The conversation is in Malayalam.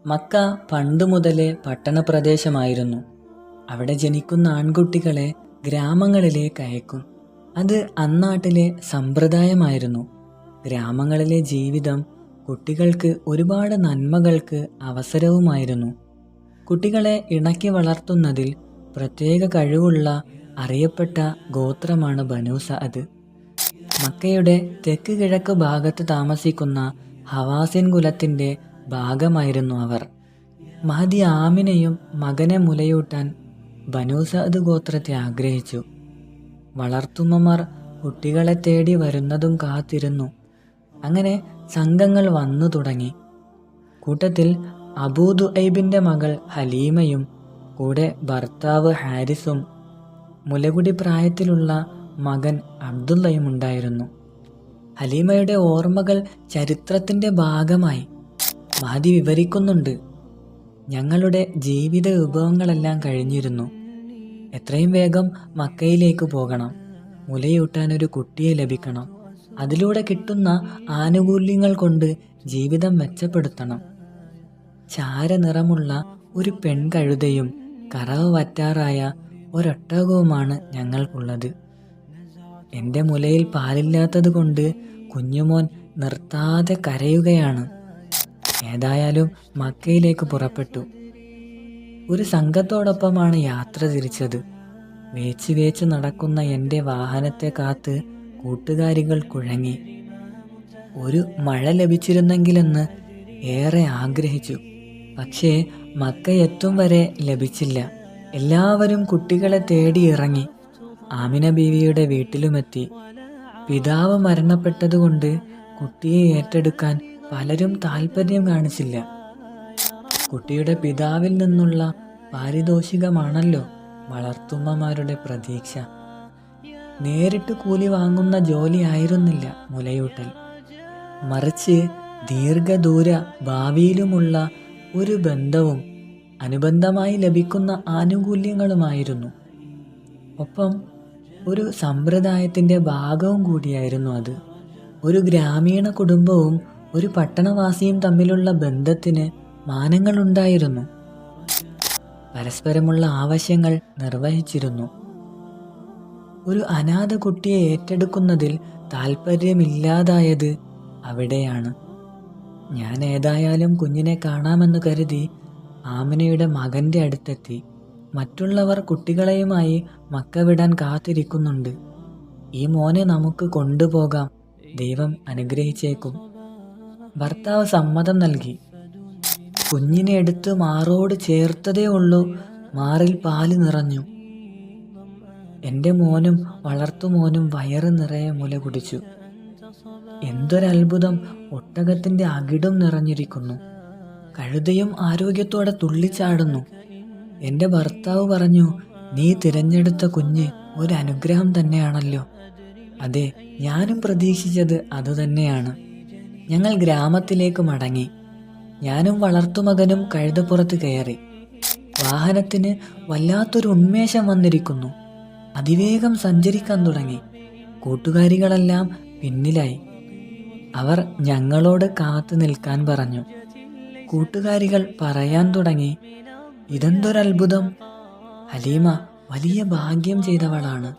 മക്ക പണ്ടു മുതലേ പട്ടണപ്രദേശമായിരുന്നു. അവിടെ ജനിക്കുന്ന ആൺകുട്ടികളെ ഗ്രാമങ്ങളിലേക്ക് അയക്കും. അത് അന്നാട്ടിലെ സമ്പ്രദായമായിരുന്നു. ഗ്രാമങ്ങളിലെ ജീവിതം കുട്ടികൾക്ക് ഒരുപാട് നന്മകൾക്ക് അവസരവുമായിരുന്നു. കുട്ടികളെ ഇണക്കി വളർത്തുന്നതിൽ പ്രത്യേക കഴിവുള്ള അറിയപ്പെട്ട ഗോത്രമാണ് ബനൂ സഅദ്. മക്കയുടെ തെക്ക് കിഴക്ക് ഭാഗത്ത് താമസിക്കുന്ന ഹവാസിൻ കുലത്തിൻ്റെ ഭാഗമായിരുന്നു അവർ. മഹദി ആമിനയും മകനെ മുലയൂട്ടാൻ ബനൂ സഅദ് ഗോത്രത്തെ ആഗ്രഹിച്ചു. വളർത്തുമ്മമാർ കുട്ടികളെ തേടി വരുന്നതും കാത്തിരുന്നു. അങ്ങനെ സംഘങ്ങൾ വന്നു തുടങ്ങി. കൂട്ടത്തിൽ അബൂ ദുഐബിൻ്റെ മകൾ ഹലീമയും കൂടെ ഭർത്താവ് ഹാരിസും മുലകുടി പ്രായത്തിലുള്ള മകൻ അബ്ദുള്ളയും ഉണ്ടായിരുന്നു. ഹലീമയുടെ ഓർമ്മകൾ ചരിത്രത്തിൻ്റെ ഭാഗമായി മഹദി വിവരിക്കുന്നുണ്ട്. ഞങ്ങളുടെ ജീവിത വിഭവങ്ങളെല്ലാം കഴിഞ്ഞിരുന്നു. എത്രയും വേഗം മക്കയിലേക്ക് പോകണം. മുലയൂട്ടാനൊരു കുട്ടിയെ ലഭിക്കണം. അതിലൂടെ കിട്ടുന്ന ആനുകൂല്യങ്ങൾ കൊണ്ട് ജീവിതം മെച്ചപ്പെടുത്തണം. ചാരനിറമുള്ള ഒരു പെൺകഴുതയും കറവ വറ്റാറായ ഒരൊട്ടകവുമാണ് ഞങ്ങൾക്കുള്ളത്. എൻ്റെ മുലയിൽ പാലില്ലാത്തത് കൊണ്ട് കുഞ്ഞുമോൻ നിർത്താതെ കരയുകയാണ്. ഏതായാലും മക്കയിലേക്ക് പുറപ്പെട്ടു. ഒരു സംഘത്തോടൊപ്പമാണ് യാത്ര തിരിച്ചത്. വേച്ച് വേച്ച് നടക്കുന്ന എൻ്റെ വാഹനത്തെ കാത്ത് കൂട്ടുകാരികൾ കുഴങ്ങി. ഒരു മഴ ലഭിച്ചിരുന്നെങ്കിലെന്ന് ഏറെ ആഗ്രഹിച്ചു. പക്ഷേ മക്ക എത്തും വരെ ലഭിച്ചില്ല. എല്ലാവരും കുട്ടികളെ തേടി ഇറങ്ങി. ആമിന ബീവിയുടെ വീട്ടിലുമെത്തി. പിതാവ് മരണപ്പെട്ടതുകൊണ്ട് കുട്ടിയെ ഏറ്റെടുക്കാൻ പലരും താല്പര്യം കാണിച്ചില്ല. കുട്ടിയുടെ പിതാവിൽ നിന്നുള്ള പാരിതോഷികമാണല്ലോ വളർത്തുമ്മമാരുടെ പ്രതീക്ഷ. നേരിട്ട് കൂലി വാങ്ങുന്ന ജോലിയായിരുന്നില്ല മുലയൂട്ടൽ. മറിച്ച് ദീർഘദൂര ഭാവിയിലുമുള്ള ഒരു ബന്ധവും അനുബന്ധമായി ലഭിക്കുന്ന ആനുകൂല്യങ്ങളുമായിരുന്നു. ഒപ്പം ഒരു സമ്പ്രദായത്തിൻ്റെ ഭാഗവും കൂടിയായിരുന്നു അത്. ഒരു ഗ്രാമീണ കുടുംബവും ഒരു പട്ടണവാസിയും തമ്മിലുള്ള ബന്ധത്തിന് മാനങ്ങളുണ്ടായിരുന്നു. പരസ്പരമുള്ള ആവശ്യങ്ങൾ നിർവഹിച്ചിരുന്നു. ഒരു അനാഥ കുട്ടിയെ ഏറ്റെടുക്കുന്നതിൽ താല്പര്യമില്ലാതായത് അവിടെയാണ്. ഞാൻ ഏതായാലും കുഞ്ഞിനെ കാണാമെന്ന് കരുതി ആമിനയുടെ മകൻ്റെ അടുത്തെത്തി. മറ്റുള്ളവർ കുട്ടികളെയുമായി മക്ക വിടാൻ കാത്തിരിക്കുന്നുണ്ട്. ഈ മോനെ നമുക്ക് കൊണ്ടുപോകാം, ദൈവം അനുഗ്രഹിച്ചേക്കും. ഭർത്താവ് സമ്മതം നൽകി. കുഞ്ഞിനെ എടുത്ത് മാറോട് ചേർത്തതേ ഉള്ളൂ, മാറിൽ പാല് നിറഞ്ഞു. എൻ്റെ മോനും വളർത്തുമോനും വയറ് നിറയെ മുല കുടിച്ചു. എന്തൊരത്ഭുതം! ഒട്ടകത്തിൻ്റെ അകിടും നിറഞ്ഞിരിക്കുന്നു. കഴുതയും ആരോഗ്യത്തോടെ തുള്ളിച്ചാടുന്നു. എൻ്റെ ഭർത്താവ് പറഞ്ഞു, നീ തിരഞ്ഞെടുത്ത കുഞ്ഞ് ഒരു അനുഗ്രഹം തന്നെയാണല്ലോ. അതെ, ഞാനും പ്രതീക്ഷിച്ചത് അതുതന്നെയാണ്. ഞങ്ങൾ ഗ്രാമത്തിലേക്ക് മടങ്ങി. ഞാനും വളർത്തുമകനും കഴുതപ്പുറത്ത് കയറി. വാഹനത്തിന് വല്ലാത്തൊരു ഉന്മേഷം വന്നിരിക്കുന്നു. അതിവേഗം സഞ്ചരിക്കാൻ തുടങ്ങി. കൂട്ടുകാരികളെല്ലാം പിന്നിലായി. അവർ ഞങ്ങളോട് കാത്തു നിൽക്കാൻ പറഞ്ഞു. കൂട്ടുകാരികൾ പറയാൻ തുടങ്ങി, ഇതെന്തൊരത്ഭുതം! ഹലീമ വലിയ ഭാഗ്യം ചെയ്തവളാണ്.